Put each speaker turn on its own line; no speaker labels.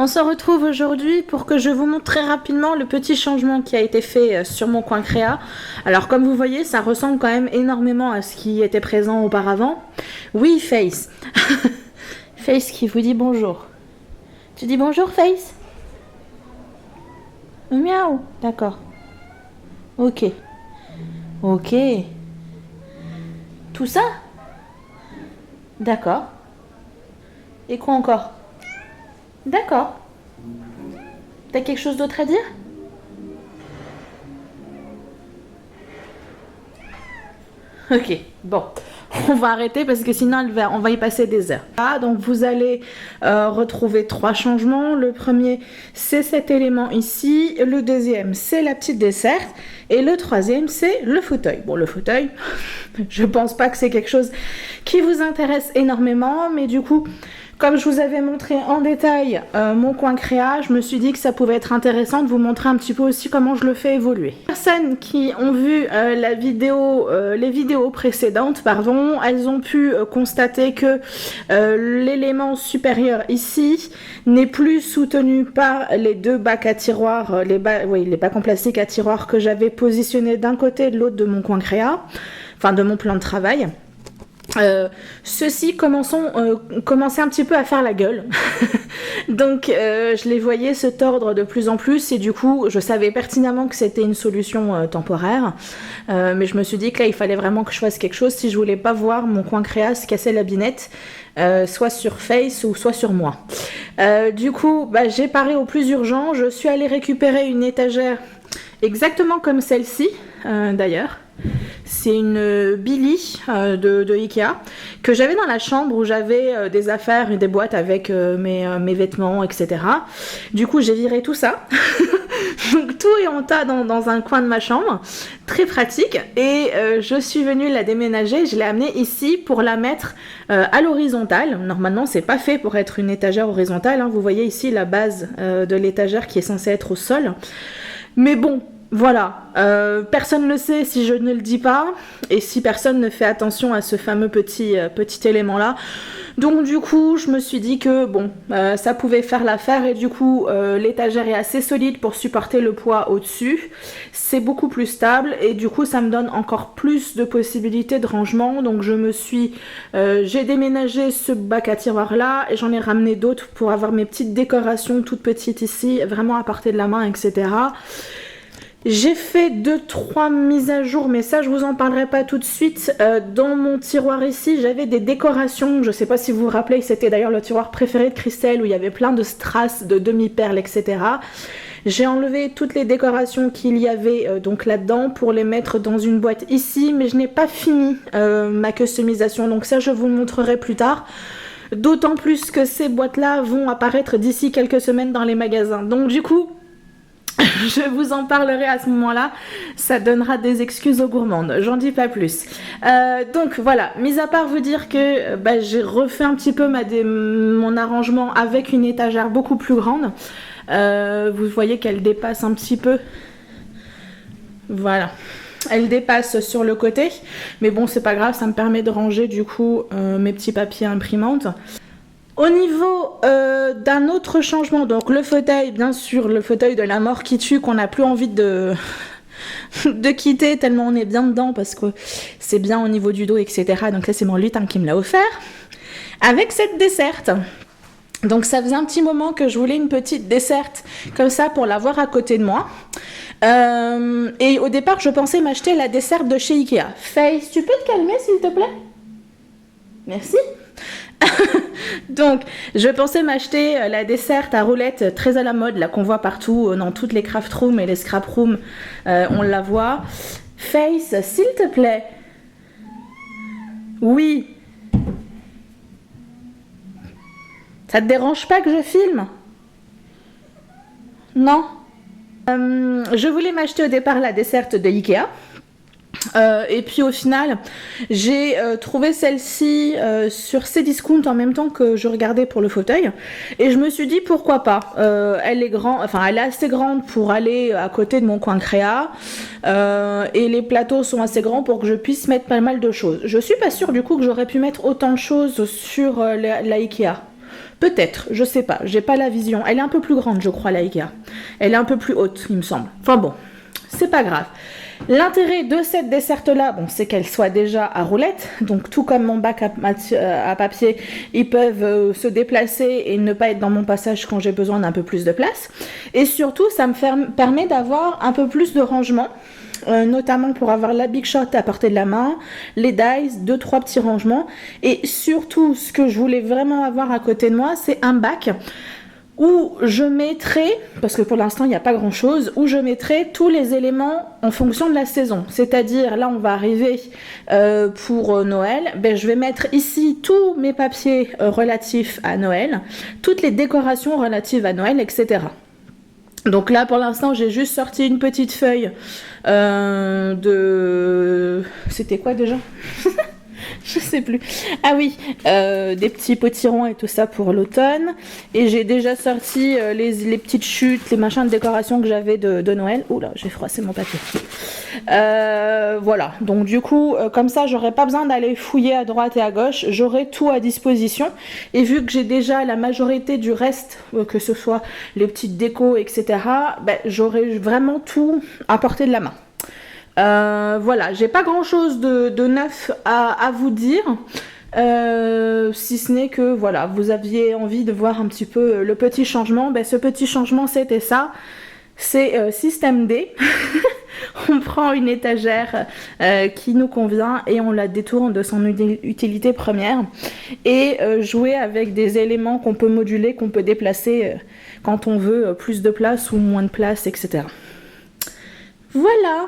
On se retrouve aujourd'hui pour que je vous montre très rapidement le petit changement qui a été fait sur mon coin créa. Alors comme vous voyez, ça ressemble quand même énormément à ce qui était présent auparavant. Oui, Face. Face qui vous dit bonjour. Tu dis bonjour, Face? Miaou. D'accord. Ok. Ok. Tout ça? D'accord. Et quoi encore? D'accord. T'as quelque chose d'autre à dire? Ok, bon. On va arrêter parce que sinon on va y passer des heures. Ah, donc vous allez retrouver 3 changements. Le premier, c'est cet élément ici. Le deuxième, c'est la petite desserte. Et le troisième, c'est le fauteuil. Bon, le fauteuil, je pense pas que c'est quelque chose qui vous intéresse énormément. Mais du coup, comme je vous avais montré en détail mon coin créa, je me suis dit que ça pouvait être intéressant de vous montrer un petit peu aussi comment je le fais évoluer. Les personnes qui ont vu les vidéos précédentes, elles ont pu constater que l'élément supérieur ici n'est plus soutenu par les deux bacs à tiroirs, les bacs en plastique à tiroirs que j'avais positionnés d'un côté et de l'autre de mon coin créa, enfin de mon plan de travail. Ceux-ci commençaient un petit peu à faire la gueule. Donc je les voyais se tordre de plus en plus et du coup je savais pertinemment que c'était une solution temporaire, mais je me suis dit que là il fallait vraiment que je fasse quelque chose si je voulais pas voir mon coin créa se casser la binette, soit sur Face ou soit sur moi. Du coup j'ai paré au plus urgent, je suis allée récupérer une étagère exactement comme celle-ci d'ailleurs. C'est une Billy de Ikea que j'avais dans la chambre où j'avais des affaires et des boîtes avec mes vêtements, etc. Du coup, j'ai viré tout ça. Donc tout est en tas dans un coin de ma chambre. Très pratique. Et je suis venue la déménager. Je l'ai amenée ici pour la mettre à l'horizontale. Normalement, c'est pas fait pour être une étagère horizontale, hein. Vous voyez ici la base de l'étagère qui est censée être au sol. Mais bon, voilà, personne ne le sait si je ne le dis pas, et si personne ne fait attention à ce fameux petit élément-là. Donc du coup, je me suis dit que bon, ça pouvait faire l'affaire, et du coup, l'étagère est assez solide pour supporter le poids au-dessus. C'est beaucoup plus stable, et du coup, ça me donne encore plus de possibilités de rangement. Donc j'ai déménagé ce bac à tiroirs-là, et j'en ai ramené d'autres pour avoir mes petites décorations toutes petites ici, vraiment à portée de la main, etc. J'ai fait 2-3 mises à jour, mais ça je vous en parlerai pas tout de suite. Dans mon tiroir ici, j'avais des décorations, je sais pas si vous vous rappelez, c'était d'ailleurs le tiroir préféré de Christelle où il y avait plein de strass, de demi-perles, etc. J'ai enlevé toutes les décorations qu'il y avait donc là-dedans pour les mettre dans une boîte ici, mais je n'ai pas fini ma customisation, donc ça je vous le montrerai plus tard. D'autant plus que ces boîtes-là vont apparaître d'ici quelques semaines dans les magasins. Donc du coup, je vous en parlerai à ce moment-là, ça donnera des excuses aux gourmandes, j'en dis pas plus. Donc voilà, mis à part vous dire que j'ai refait un petit peu mon arrangement avec une étagère beaucoup plus grande. Vous voyez qu'elle dépasse un petit peu. Voilà. Elle dépasse sur le côté, mais bon c'est pas grave, ça me permet de ranger du coup mes petits papiers imprimantes. Au niveau d'un autre changement, donc le fauteuil, bien sûr, le fauteuil de la mort qui tue, qu'on n'a plus envie de quitter tellement on est bien dedans parce que c'est bien au niveau du dos, etc. Donc là, c'est mon lutin qui me l'a offert avec cette desserte. Donc ça faisait un petit moment que je voulais une petite desserte comme ça pour l'avoir à côté de moi. Et au départ, je pensais m'acheter la desserte de chez Ikea. Face, tu peux te calmer s'il te plaît? Merci. Donc, je pensais m'acheter la desserte à roulettes très à la mode, là qu'on voit partout dans toutes les craft rooms et les scrap rooms, on la voit. Face, s'il te plaît. Oui. Ça te dérange pas que je filme? Non. Je voulais m'acheter au départ la desserte de Ikea. Et puis au final, j'ai trouvé celle-ci sur Cdiscount en même temps que je regardais pour le fauteuil. Et je me suis dit pourquoi pas. Elle est assez grande pour aller à côté de mon coin créa. Et les plateaux sont assez grands pour que je puisse mettre pas mal de choses. Je suis pas sûre du coup que j'aurais pu mettre autant de choses sur la Ikea. Peut-être, je sais pas, j'ai pas la vision. Elle est un peu plus grande, je crois, la Ikea. Elle est un peu plus haute, il me semble. Enfin bon, c'est pas grave. L'intérêt de cette desserte-là, bon, c'est qu'elle soit déjà à roulette, donc tout comme mon bac à papier, ils peuvent se déplacer et ne pas être dans mon passage quand j'ai besoin d'un peu plus de place. Et surtout, ça me permet d'avoir un peu plus de rangement, notamment pour avoir la Big Shot à portée de la main, les dies, 2-3 petits rangements. Et surtout, ce que je voulais vraiment avoir à côté de moi, c'est un bac où je mettrai, parce que pour l'instant il n'y a pas grand chose, où je mettrai tous les éléments en fonction de la saison. C'est-à-dire, là on va arriver pour Noël, ben, je vais mettre ici tous mes papiers relatifs à Noël, toutes les décorations relatives à Noël, etc. Donc là pour l'instant j'ai juste sorti une petite feuille de... C'était quoi déjà? Je sais plus. Ah oui, des petits potirons et tout ça pour l'automne. Et j'ai déjà sorti les petites chutes, les machins de décoration que j'avais de Noël. Oula, j'ai froissé mon papier. Voilà, donc du coup, comme ça, j'aurais pas besoin d'aller fouiller à droite et à gauche. J'aurai tout à disposition. Et vu que j'ai déjà la majorité du reste, que ce soit les petites décos, etc., ben, j'aurai vraiment tout à portée de la main. Voilà, j'ai pas grand chose de neuf à vous dire, si ce n'est que voilà, vous aviez envie de voir un petit peu le petit changement. Ben, ce petit changement, c'était ça, c'est système D. On prend une étagère qui nous convient et on la détourne de son utilité première et jouer avec des éléments qu'on peut moduler, qu'on peut déplacer quand on veut plus de place ou moins de place, etc. Voilà.